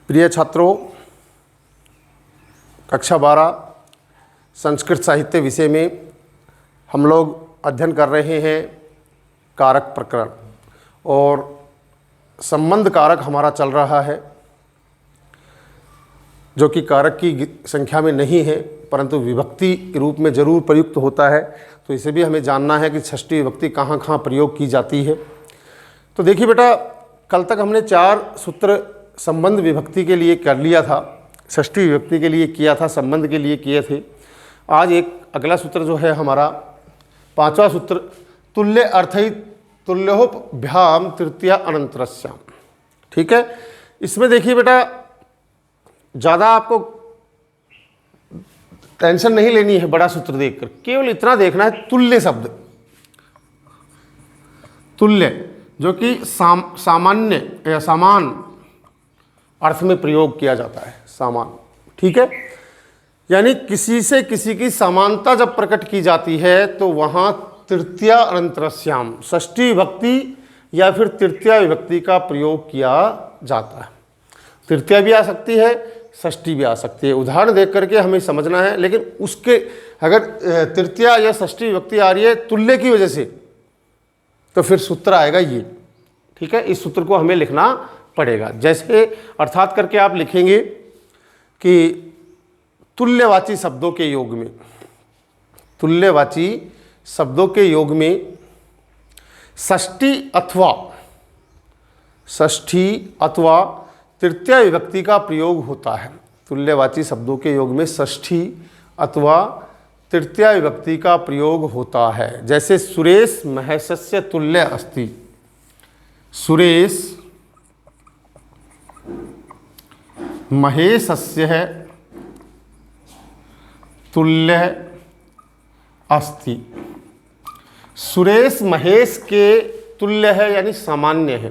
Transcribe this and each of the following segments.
प्रिय छात्रों, कक्षा 12 संस्कृत साहित्य विषय में हम लोग अध्ययन कर रहे हैं कारक प्रकरण और संबंध कारक हमारा चल रहा है, जो कि कारक की संख्या में नहीं है परंतु विभक्ति के रूप में जरूर प्रयुक्त होता है। तो इसे भी हमें जानना है कि षष्ठी विभक्ति कहाँ कहाँ प्रयोग की जाती है। तो देखिए बेटा, कल तक हमने 4 सूत्र संबंध विभक्ति के लिए कर लिया था, षष्ठी विभक्ति के लिए किया था, संबंध के लिए किए थे। आज एक अगला सूत्र जो है हमारा 5वां सूत्र, तुल्य अर्थई तुल्योभ्याम तृतीया अनंतरस्याम। ठीक है, इसमें देखिए बेटा, ज़्यादा आपको टेंशन नहीं लेनी है बड़ा सूत्र देखकर, केवल इतना देखना है तुल्य शब्द, तुल्य जो कि सामान्य या समान अर्थ में प्रयोग किया जाता है, समान। ठीक है, यानी किसी से किसी की समानता जब प्रकट की जाती है तो वहाँ तृतीया अनंतरस्याम, षष्ठी विभक्ति या फिर तृतीया विभक्ति का प्रयोग किया जाता है। तृतीया भी आ सकती है, षष्ठी भी आ सकती है। उदाहरण देख करके हमें समझना है, लेकिन उसके अगर तृतीया या षष्ठी विभक्ति आ रही है तुल्य की वजह से तो फिर सूत्र आएगा ये। ठीक है, इस सूत्र को हमें लिखना पड़ेगा। जैसे अर्थात करके आप लिखेंगे कि तुल्यवाची शब्दों के योग में, तुल्यवाची शब्दों के योग में षष्ठी अथवा तृतीया विभक्ति का प्रयोग होता है। तुल्यवाची शब्दों के योग में षष्ठी अथवा तृतीया विभक्ति का प्रयोग होता है। जैसे सुरेश महेशस्य तुल्य अस्ति, सुरेश महेशस्य है तुल्य अस्ति। सुरेश महेश के तुल्य है यानी सामान्य है।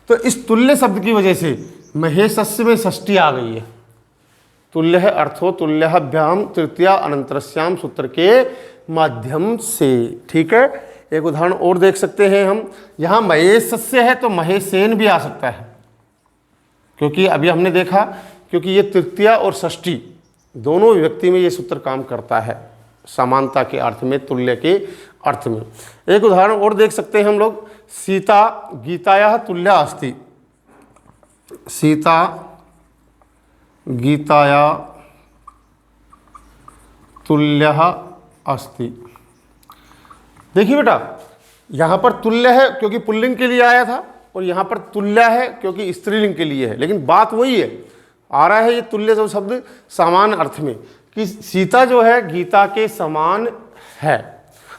तो इस तुल्य शब्द की वजह से महेशस्य में षष्ठी आ गई है। तुल्य है अर्थो तुल्यभ्याम तृतीया अनंतरस्याम सूत्र के माध्यम से। ठीक है, एक उदाहरण और देख सकते हैं हम। यहाँ महेशस्य है तो महेशेन भी आ सकता है, क्योंकि अभी हमने देखा, क्योंकि ये तृतीया और षष्ठी दोनों विभक्ति में ये सूत्र काम करता है, समानता के अर्थ में, तुल्य के अर्थ में। एक उदाहरण और देख सकते हैं हम लोग। सीता गीतायाः तुल्या अस्ति, सीता गीताया तुल्यः अस्ति। देखिए बेटा, यहाँ पर तुल्य है क्योंकि पुल्लिंग के लिए आया था, और यहाँ पर तुल्य है क्योंकि स्त्रीलिंग के लिए है, लेकिन बात वही है। आ रहा है ये तुल्य जो शब्द समान अर्थ में, कि सीता जो है गीता के समान है।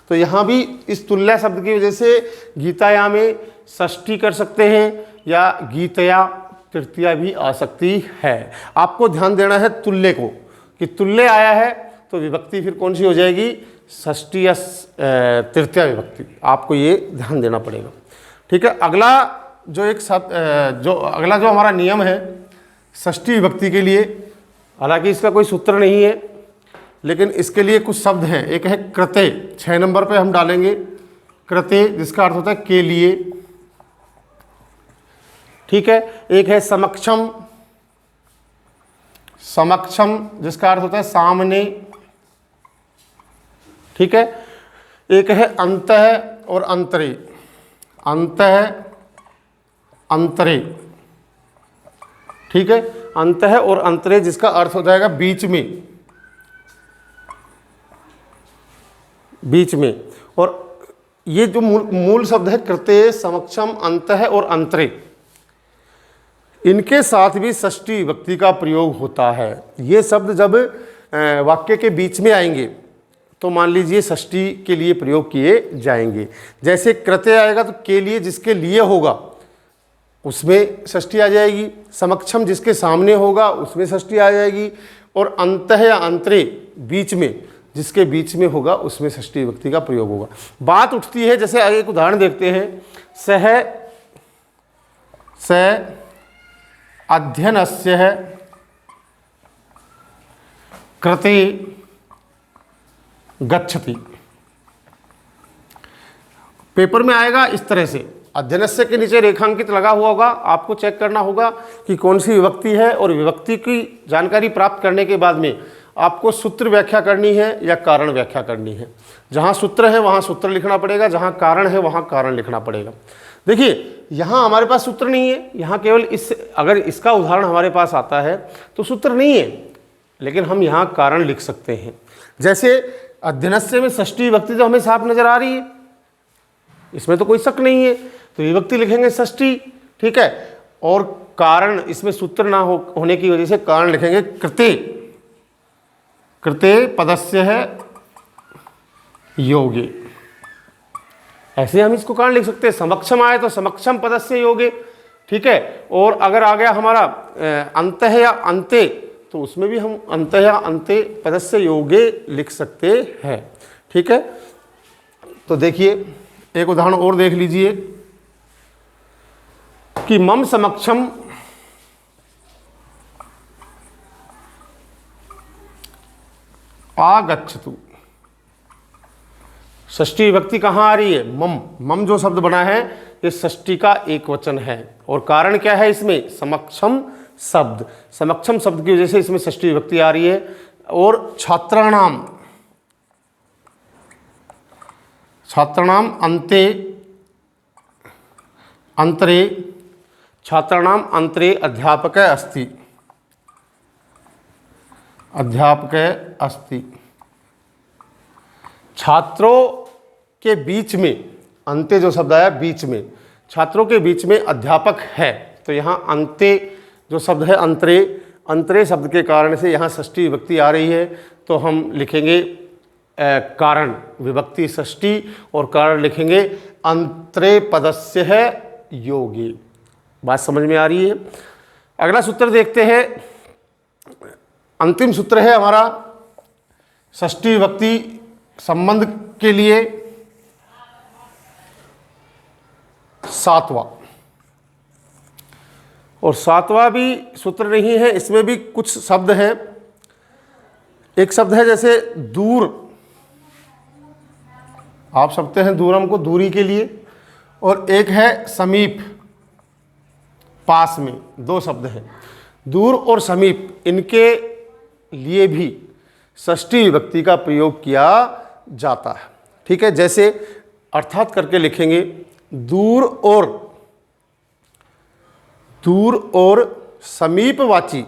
तो यहाँ भी इस तुल्य शब्द की वजह से गीताया में षष्ठी कर सकते हैं या गीतया तृतीया भी आ सकती है। आपको ध्यान देना है तुल्य को, कि तुल्य आया है तो विभक्ति फिर कौन सी हो जाएगी, षष्ठी या तृतीया विभक्ति। आपको ये ध्यान देना पड़ेगा। ठीक है, अगला जो एक शब्द अगला जो हमारा नियम है षष्ठी विभक्ति के लिए, हालांकि इसका कोई सूत्र नहीं है लेकिन इसके लिए कुछ शब्द हैं। एक है कृते, 6 नंबर पे हम डालेंगे कृते, जिसका अर्थ होता है के लिए। ठीक है, एक है समक्षम, समक्षम जिसका अर्थ होता है सामने। ठीक है, एक है अंतः और अंतरे, अंतः अंतरे। ठीक है, अंतः और अंतरे जिसका अर्थ हो जाएगा बीच में, बीच में। और ये जो मूल शब्द है कृते, समक्षम, अंतः और अंतरे, इनके साथ भी षष्ठी विभक्ति का प्रयोग होता है। ये शब्द जब वाक्य के बीच में आएंगे तो मान लीजिए षष्ठी के लिए प्रयोग किए जाएंगे। जैसे कृते आएगा तो के लिए, जिसके लिए होगा उसमें षष्ठी आ जाएगी। समक्षम जिसके सामने होगा उसमें षष्ठी आ जाएगी। और अंतः या अंतरे बीच में, जिसके बीच में होगा उसमें षष्ठी विभक्ति का प्रयोग होगा। बात उठती है, जैसे आगे एक उदाहरण देखते हैं। स अध्ययनस्य कृते गच्छति। पेपर में आएगा इस तरह से, अध्यनस्य के नीचे रेखांकित लगा हुआ होगा, आपको चेक करना होगा कि कौन सी विभक्ति है, और विभक्ति की जानकारी प्राप्त करने के बाद में आपको सूत्र व्याख्या करनी है या कारण व्याख्या करनी है। जहाँ सूत्र है वहाँ सूत्र लिखना पड़ेगा, जहाँ कारण है वहाँ कारण लिखना पड़ेगा। देखिए यहाँ हमारे पास सूत्र नहीं है, यहाँ केवल अगर इसका उदाहरण हमारे पास आता है तो सूत्र नहीं है, लेकिन हम यहाँ कारण लिख सकते हैं। जैसे अध्यनस्य में षष्ठी विभक्ति तो हमें साफ नजर आ रही है, इसमें तो कोई शक नहीं है, तो विभक्ति लिखेंगे षष्ठी, ठीक है। और कारण, इसमें सूत्र ना होने की वजह से कारण लिखेंगे कृते, कृते पदस्य है योगे। ऐसे हम इसको कारण लिख सकते हैं। समक्षम आए तो समक्षम पदस्य योगे, ठीक है। और अगर आ गया हमारा अंत है या अंते, तो उसमें भी हम अंत या अंते पदस्य योगे लिख सकते हैं, ठीक है। तो देखिए एक उदाहरण और देख लीजिए कि मम समक्षम आगच्छतु। षष्ठी विभक्ति कहाँ आ रही है? मम। मम जो शब्द बना है ये षष्ठी का एक वचन है, और कारण क्या है इसमें? समक्षम शब्द। समक्षम शब्द की वजह से इसमें षष्ठी विभक्ति आ रही है। और छात्राणाम, छात्राणाम अन्ते, अंतरे, छात्राणाम अंतरे अध्यापक अस्ति, अध्यापक अस्ति। छात्रों के बीच में, अंते जो शब्द आया बीच में, छात्रों के बीच में अध्यापक है, तो यहाँ अंते जो शब्द है अंतरे, अंतरे शब्द के कारण से यहाँ षष्ठी विभक्ति आ रही है, तो हम लिखेंगे कारण, विभक्ति षष्ठी, और कारण लिखेंगे अंतरे पदस्य है योगी। बात समझ में आ रही है? अगला सूत्र देखते हैं। अंतिम सूत्र है हमारा षष्ठी विभक्ति संबंध के लिए सातवां, और सातवां भी सूत्र नहीं है, इसमें भी कुछ शब्द हैं। एक शब्द है जैसे दूर, आप सकते हैं दूरम को दूरी के लिए, और एक है समीप, पास में। दो शब्द हैं दूर और समीप, इनके लिए भी षष्ठी विभक्ति का प्रयोग किया जाता है, ठीक है। जैसे अर्थात करके लिखेंगे दूर और समीपवाची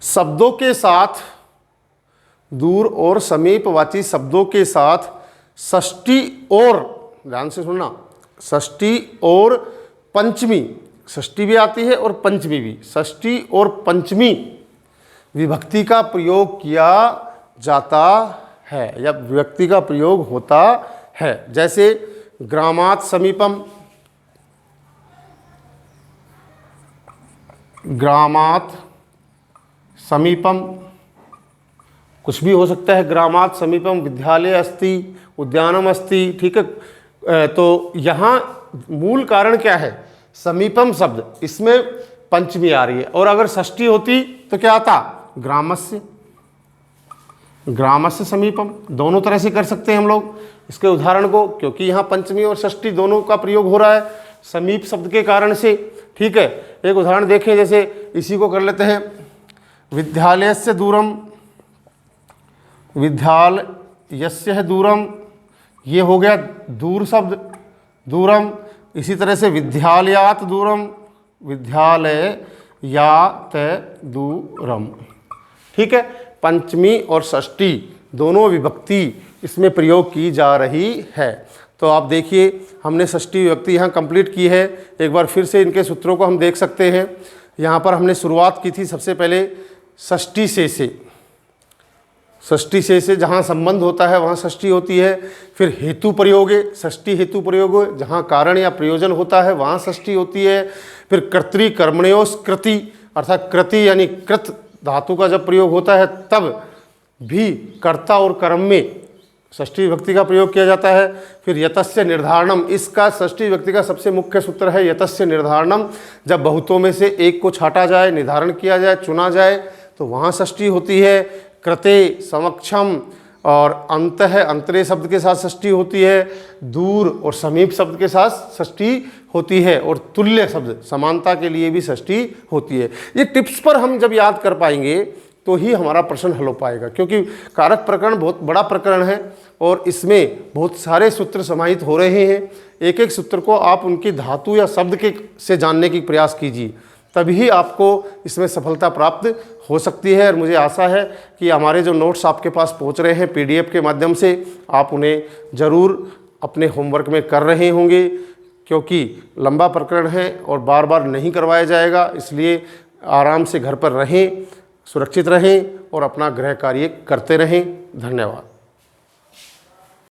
शब्दों के साथ, दूर और समीपवाची शब्दों के साथ षष्ठी और, ध्यान से सुनना, षष्ठी और पंचमी, षष्ठी भी आती है और पंचमी भी, षष्ठी और पंचमी विभक्ति का प्रयोग किया जाता है या विभक्ति का प्रयोग होता है। जैसे ग्रामात् समीपम, ग्रामात् समीपम, कुछ भी हो सकता है। ग्रामात् समीपम विद्यालय अस्ति, उद्यानम अस्ति, ठीक है। तो यहाँ मूल कारण क्या है? समीपम शब्द, इसमें पंचमी आ रही है, और अगर षष्ठी होती तो क्या आता? ग्रामस्य, ग्रामस्य समीपम। दोनों तरह से कर सकते हैं हम लोग इसके उदाहरण को, क्योंकि यहाँ पंचमी और षष्ठी दोनों का प्रयोग हो रहा है समीप शब्द के कारण से, ठीक है। एक उदाहरण देखें, जैसे इसी को कर लेते हैं, विद्यालयस्य दूरम, विद्यालयस्य दूरम, ये हो गया दूर शब्द, दूरम। इसी तरह से विद्यालयात् दूरम, विद्यालयात् दूरम, ठीक है। पंचमी और षष्ठी दोनों विभक्ति इसमें प्रयोग की जा रही है। तो आप देखिए हमने षष्ठी विभक्ति यहाँ कंप्लीट की है। एक बार फिर से इनके सूत्रों को हम देख सकते हैं। यहाँ पर हमने शुरुआत की थी सबसे पहले षष्ठी से, षष्ठी से जहाँ संबंध होता है वहाँ षष्ठी होती है। फिर हेतु प्रयोगे, षष्ठी हेतु प्रयोग, जहाँ कारण या प्रयोजन होता है वहाँ षष्ठी होती है। फिर कर्तृ कर्मण्योस कृति, अर्थात कृति यानी कृत धातु का जब प्रयोग होता है तब भी कर्ता और कर्म में षष्ठी विभक्ति का प्रयोग किया जाता है। फिर यतस्य निर्धारणम, इसका षष्ठी विभक्ति का सबसे मुख्य सूत्र है यतस्य निर्धारणम। जब बहुतों में से एक को छाटा जाए, निर्धारण किया जाए, चुना जाए, तो वहाँ षष्ठी होती है। कृते, समक्षम, और अंत है, अंतरे शब्द के साथ षष्ठी होती है। दूर और समीप शब्द के साथ षष्ठी होती है। और तुल्य शब्द समानता के लिए भी षष्ठी होती है। ये टिप्स पर हम जब याद कर पाएंगे तो ही हमारा प्रश्न हल हो पाएगा, क्योंकि कारक प्रकरण बहुत बड़ा प्रकरण है और इसमें बहुत सारे सूत्र समाहित हो रहे हैं। एक एक सूत्र को आप उनकी धातु या शब्द के से जानने की प्रयास कीजिए, तभी आपको इसमें सफलता प्राप्त हो सकती है। और मुझे आशा है कि हमारे जो नोट्स आपके पास पहुंच रहे हैं PDF के माध्यम से, आप उन्हें ज़रूर अपने होमवर्क में कर रहे होंगे, क्योंकि लंबा प्रकरण है और बार बार नहीं करवाया जाएगा। इसलिए आराम से घर पर रहें, सुरक्षित रहें और अपना गृह कार्य करते रहें। धन्यवाद।